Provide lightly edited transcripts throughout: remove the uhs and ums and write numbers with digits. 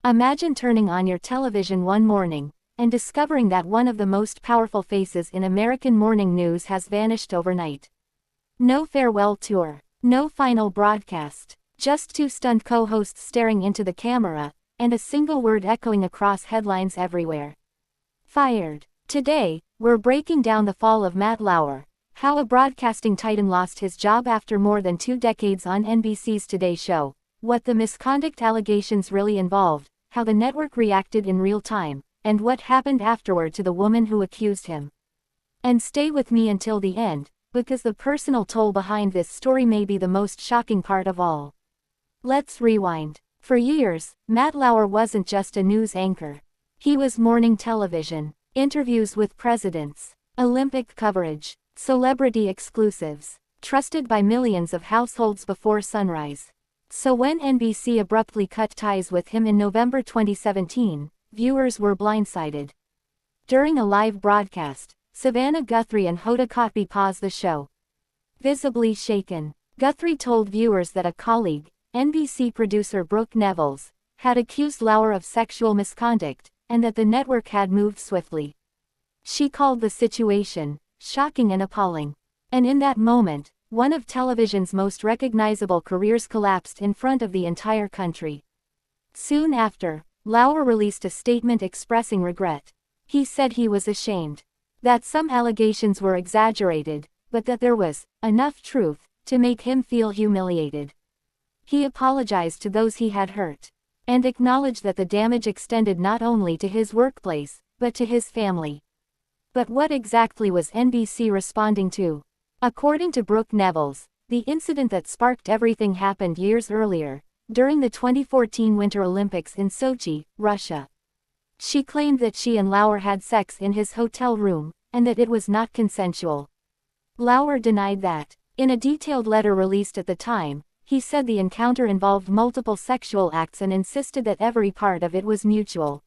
Imagine turning on your television one morning and discovering that one of the most powerful faces in American morning news has vanished overnight. No farewell tour, no final broadcast, just two stunned co-hosts staring into the camera, and a single word echoing across headlines everywhere. Fired. Today, we're breaking down the fall of Matt Lauer, how a broadcasting titan lost his job after more than 2 decades on NBC's Today show, what the misconduct allegations really involved, how the network reacted in real time, and what happened afterward to the woman who accused him. And stay with me until the end, because the personal toll behind this story may be the most shocking part of all. Let's rewind. For years, Matt Lauer wasn't just a news anchor. He was morning television, interviews with presidents, Olympic coverage, celebrity exclusives, trusted by millions of households before sunrise. So when NBC abruptly cut ties with him in November 2017, viewers were blindsided. During a live broadcast, Savannah Guthrie and Hoda Kotb paused the show. Visibly shaken, Guthrie told viewers that a colleague, NBC producer Brooke Nevils, had accused Lauer of sexual misconduct, and that the network had moved swiftly. She called the situation shocking and appalling. And in that moment, one of television's most recognizable careers collapsed in front of the entire country. Soon after, Lauer released a statement expressing regret. He said he was ashamed that some allegations were exaggerated, but that there was enough truth to make him feel humiliated. He apologized to those he had hurt, and acknowledged that the damage extended not only to his workplace, but to his family. But what exactly was NBC responding to? According to Brooke Nevils, the incident that sparked everything happened years earlier, during the 2014 Winter Olympics in Sochi, Russia. She claimed that she and Lauer had sex in his hotel room, and that it was not consensual. Lauer denied that. In a detailed letter released at the time, he said the encounter involved multiple sexual acts and insisted that every part of it was mutual.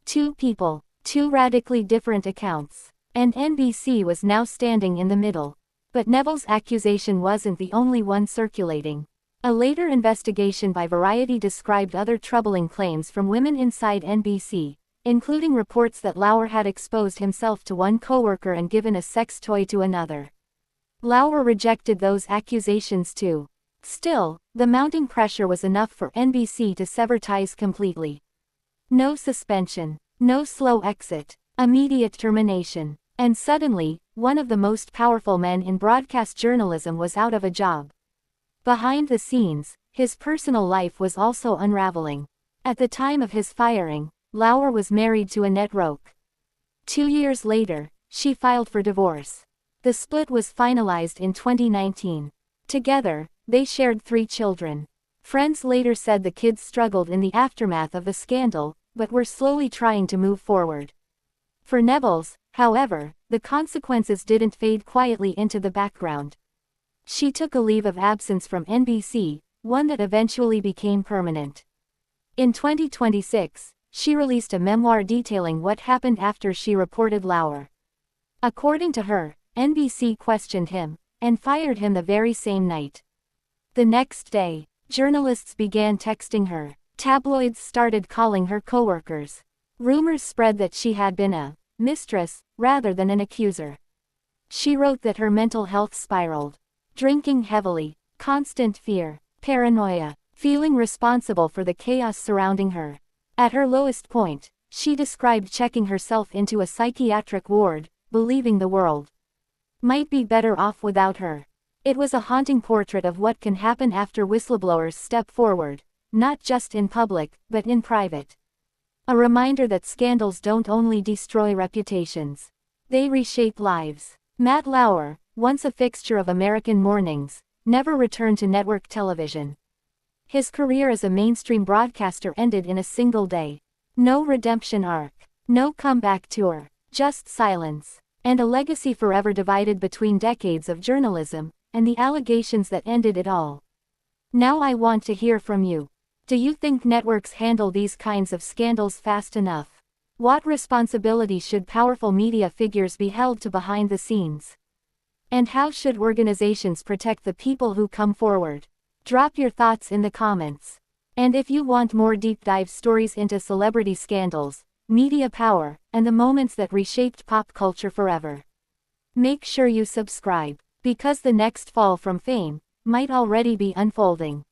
Two people, two radically different accounts, and NBC was now standing in the middle. But Neville's accusation wasn't the only one circulating. A later investigation by Variety described other troubling claims from women inside NBC, including reports that Lauer had exposed himself to one coworker and given a sex toy to another. Lauer rejected those accusations too. Still, the mounting pressure was enough for NBC to sever ties completely. No suspension, no slow exit, immediate termination. And suddenly, one of the most powerful men in broadcast journalism was out of a job. Behind the scenes, his personal life was also unraveling. At the time of his firing, Lauer was married to Annette Roque. 2 years later, she filed for divorce. The split was finalized in 2019. Together, they shared 3 children. Friends later said the kids struggled in the aftermath of the scandal, but were slowly trying to move forward. For Nevils, however, the consequences didn't fade quietly into the background. She took a leave of absence from NBC, one that eventually became permanent. In 2026, she released a memoir detailing what happened after she reported Lauer. According to her, NBC questioned him, and fired him the very same night. The next day, journalists began texting her. Tabloids started calling her coworkers. Rumors spread that she had been a mistress, rather than an accuser. She wrote that her mental health spiraled. Drinking heavily, constant fear, paranoia, feeling responsible for the chaos surrounding her. At her lowest point, she described checking herself into a psychiatric ward, believing the world might be better off without her. It was a haunting portrait of what can happen after whistleblowers step forward, not just in public, but in private. A reminder that scandals don't only destroy reputations, they reshape lives. Matt Lauer, once a fixture of American mornings, never returned to network television. His career as a mainstream broadcaster ended in a single day. No redemption arc, no comeback tour, just silence, and a legacy forever divided between decades of journalism and the allegations that ended it all. Now I want to hear from you. Do you think networks handle these kinds of scandals fast enough? What responsibility should powerful media figures be held to behind the scenes? And how should organizations protect the people who come forward? Drop your thoughts in the comments. And if you want more deep dive stories into celebrity scandals, media power, and the moments that reshaped pop culture forever, make sure you subscribe, because the next fall from fame might already be unfolding.